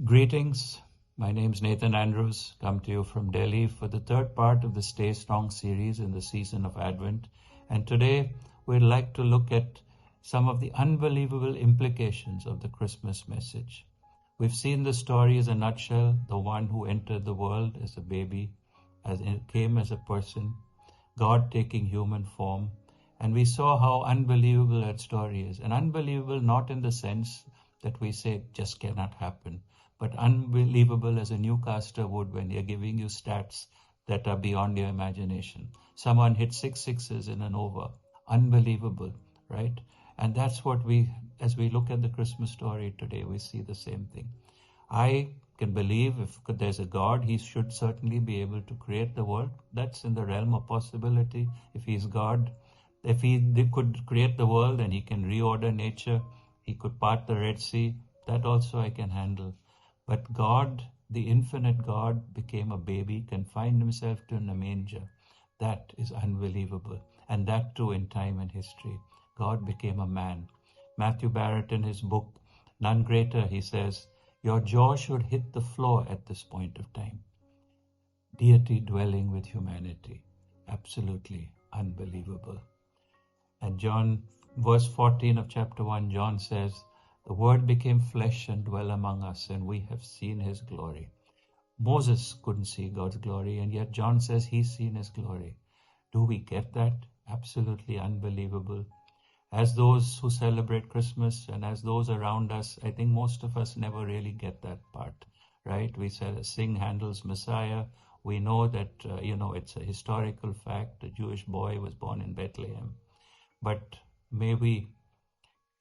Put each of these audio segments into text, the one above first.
Greetings. My name is Nathan Andrews. Come to you from Delhi for the third part of the Stay Strong series in the season of Advent. And today we'd like to look at some of the unbelievable implications of the Christmas message. We've seen the story as a nutshell, the one who entered the world as a baby, came as a person, God taking human form. And we saw how unbelievable that story is. And unbelievable not in the sense that we say it just cannot happen, but unbelievable as a newscaster would when they're giving you stats that are beyond your imagination. Someone hit 6 sixes in an over. Unbelievable, right? And that's what as we look at the Christmas story today, we see the same thing. I can believe if there's a God, he should certainly be able to create the world. That's in the realm of possibility. If he's God, if he could create the world and he can reorder nature, he could part the Red Sea, that also I can handle. But God, the infinite God, became a baby, confined himself to in a manger. That is unbelievable. And that too in time and history. God became a man. Matthew Barrett in his book, None Greater, he says, your jaw should hit the floor at this point of time. Deity dwelling with humanity. Absolutely unbelievable. And verse 14 of chapter 1, John says, the Word became flesh and dwelt among us, and we have seen his glory. Moses couldn't see God's glory, and yet John says he's seen his glory. Do we get that? Absolutely unbelievable. As those who celebrate Christmas and as those around us, I think most of us never really get that part, right? We sing Handel's Messiah. We know that, it's a historical fact. A Jewish boy was born in Bethlehem. But may we,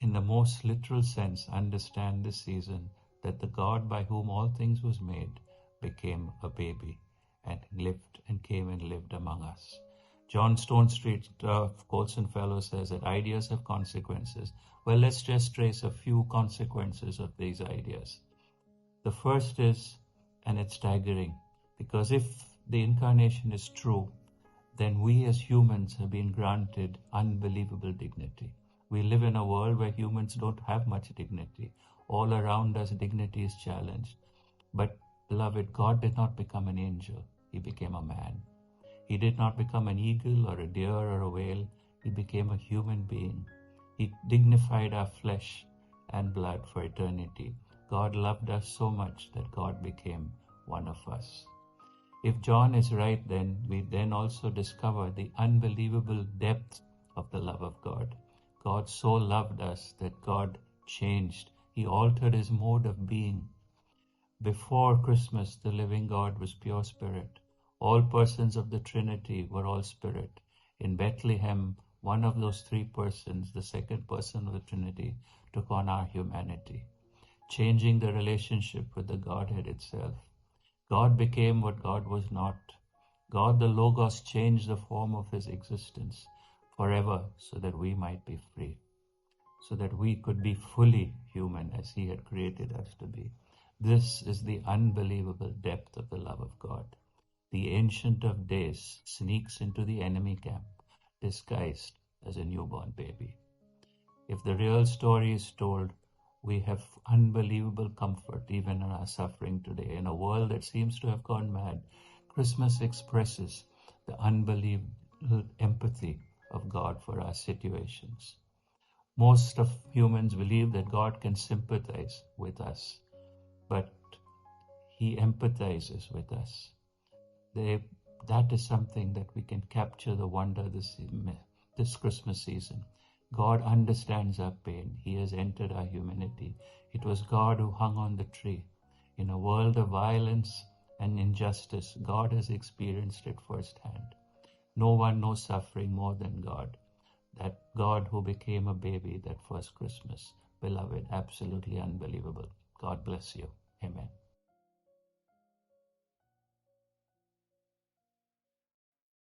in the most literal sense, understand this season that the God by whom all things was made became a baby and came and lived among us. John Stone Street, Colson Fellow, says that ideas have consequences. Well, let's just trace a few consequences of these ideas. The first is, and it's staggering, because if the incarnation is true, then we as humans have been granted unbelievable dignity. We live in a world where humans don't have much dignity. All around us, dignity is challenged. But, beloved, God did not become an angel. He became a man. He did not become an eagle or a deer or a whale. He became a human being. He dignified our flesh and blood for eternity. God loved us so much that God became one of us. If John is right, then we then also discover the unbelievable depth of the love of God. God so loved us that God changed. He altered his mode of being. Before Christmas, the living God was pure spirit. All persons of the Trinity were all spirit. In Bethlehem, one of those three persons, the second person of the Trinity, took on our humanity, changing the relationship with the Godhead itself. God became what God was not. God, the Logos, changed the form of his existence forever so that we might be free, so that we could be fully human as he had created us to be. This is the unbelievable depth of the love of God. The Ancient of Days sneaks into the enemy camp, disguised as a newborn baby. If the real story is told, we have unbelievable comfort even in our suffering today. In a world that seems to have gone mad, Christmas expresses the unbelievable empathy of God for our situations. Most of humans believe that God can sympathize with us, but he empathizes with us. That is something that we can capture the wonder this Christmas season. God understands our pain. He has entered our humanity. It was God who hung on the tree. In a world of violence and injustice, God has experienced it firsthand. No one knows suffering more than God. That God who became a baby that first Christmas. Beloved, absolutely unbelievable. God bless you. Amen.